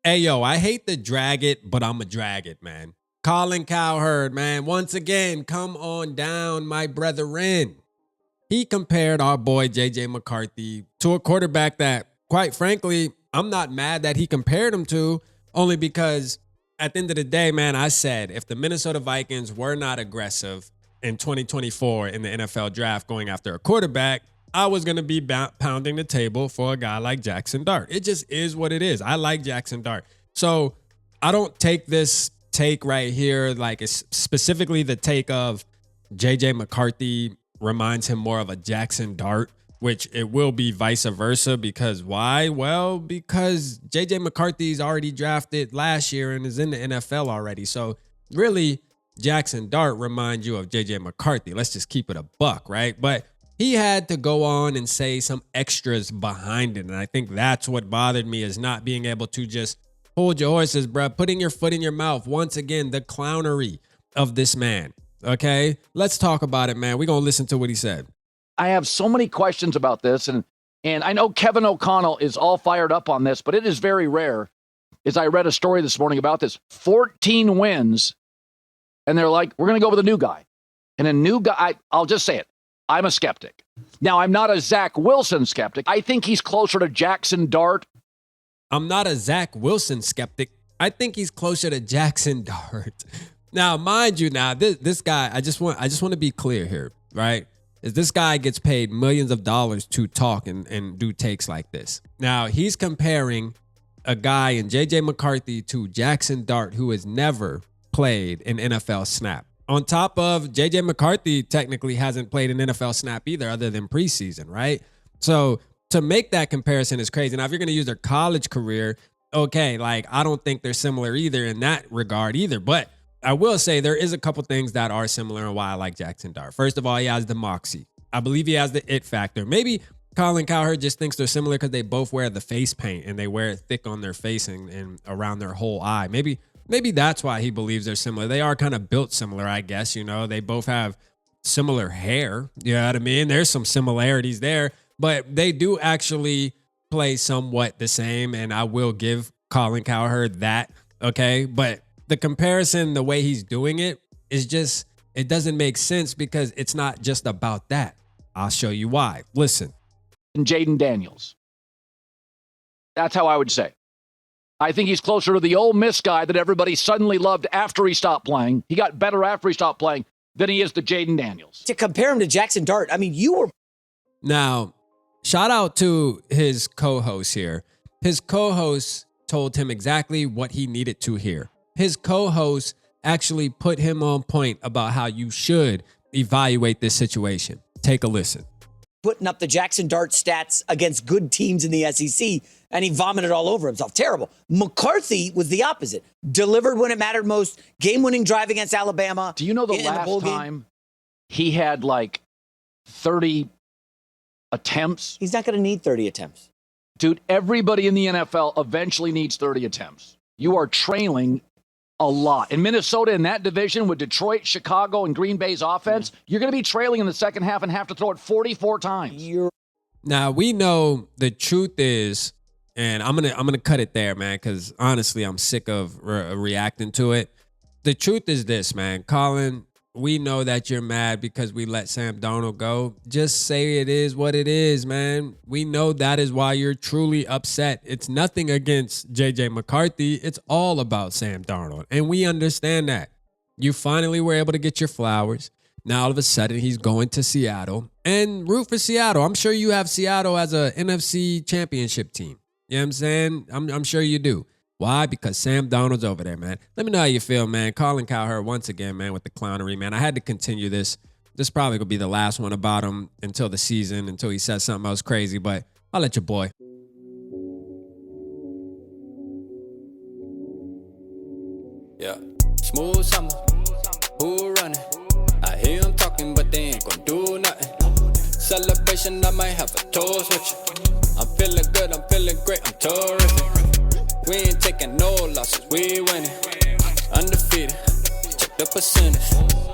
Hey, yo, I hate to drag it, but I'm going to drag it, man. Colin Cowherd, man, once again, come on down, my brethren. He compared our boy JJ McCarthy to a quarterback that, quite frankly, I'm not mad that he compared him to, only because at the end of the day, man, I said if the Minnesota Vikings were not aggressive in 2024 in the NFL draft going after a quarterback, I was going to be pounding the table for a guy like Jaxson Dart. It just is what it is. I like Jaxson Dart. So I don't take this take right here, like it's specifically the take of JJ McCarthy reminds him more of a Jaxson Dart, which it will be vice versa. Because why? Well, because JJ McCarthy's already drafted last year and is in the NFL already. So really, Jaxson Dart reminds you of JJ McCarthy. Let's just keep it a buck, right? But he had to go on and say some extras behind it. And I think that's what bothered me, is not being able to just hold your horses, bro. Putting your foot in your mouth. Once again, the clownery of this man. Okay, let's talk about it, man. We're going to listen to what he said. I have so many questions about this. And I know Kevin O'Connell is all fired up on this, but it is very rare. As I read a story this morning about this, 14 wins. And they're like, we're going to go with a new guy. And a new guy, I'll just say it. I'm a skeptic. Now, I'm not a Zach Wilson skeptic. I think he's closer to Jaxson Dart. I'm not a Zach Wilson skeptic. I think he's closer to Jaxson Dart. Now, mind you, this guy, I just want to be clear here, right? Is this guy gets paid millions of dollars to talk and do takes like this. Now, he's comparing a guy in JJ McCarthy to Jaxson Dart, who has never played an NFL snap. On top of JJ McCarthy technically hasn't played an NFL snap either, other than preseason, right? So to make that comparison is crazy. Now, if you're going to use their college career, okay, like I don't think they're similar either in that regard either. But I will say there is a couple things that are similar and why I like Jaxson Dart. First of all, he has the moxie. I believe he has the it factor. Maybe Colin Cowherd just thinks they're similar because they both wear the face paint and they wear it thick on their face and around their whole eye. Maybe that's why he believes they're similar. They are kind of built similar, I guess. You know, they both have similar hair. You know what I mean? There's some similarities there, but they do actually play somewhat the same. And I will give Colin Cowherd that. Okay. But the comparison, the way he's doing it is just, it doesn't make sense because it's not just about that. I'll show you why. Listen. And Jaden Daniels. That's how I would say. I think he's closer to the Ole Miss guy that everybody suddenly loved after he stopped playing. He got better after he stopped playing than he is to Jaden Daniels. To compare him to Jaxson Dart, I mean, you were... Now, shout out to his co-host here. His co-host told him exactly what he needed to hear. His co-host actually put him on point about how you should evaluate this situation. Take a listen. Putting up the Jaxson Dart stats against good teams in the SEC, and he vomited all over himself. Terrible. McCarthy was the opposite. Delivered when it mattered most. Game-winning drive against Alabama. Do you know the last time he had like 30 attempts? He's not going to need 30 attempts. Dude, everybody in the NFL eventually needs 30 attempts. You are trailing a lot. In Minnesota, in that division with Detroit, Chicago, and Green Bay's offense, you're going to be trailing in the second half and have to throw it 44 times. Now, we know the truth is, and I'm gonna cut it there, man, because honestly, I'm sick of reacting to it. The truth is this, man. Colin, we know that you're mad because we let Sam Darnold go. Just say it is what it is, man. We know that is why you're truly upset. It's nothing against JJ McCarthy. It's all about Sam Darnold. And we understand that. You finally were able to get your flowers. Now, all of a sudden, he's going to Seattle. And root for Seattle. I'm sure you have Seattle as a NFC championship team. You know what I'm saying? I'm sure you do. Why? Because Sam Darnold's over there, man. Let me know how you feel, man. Colin Cowherd, once again, man, with the clownery, man. I had to continue this. This probably will be the last one about him until the season, until he says something else crazy. But I'll let your boy. Yeah. Smooth summer. Who running? I hear them talking, but they ain't gonna do nothing. Celebration, I might have a toast with you. I'm feeling good, I'm feeling great, I'm terrific. We ain't taking no losses, we winning. Undefeated, check the percentage.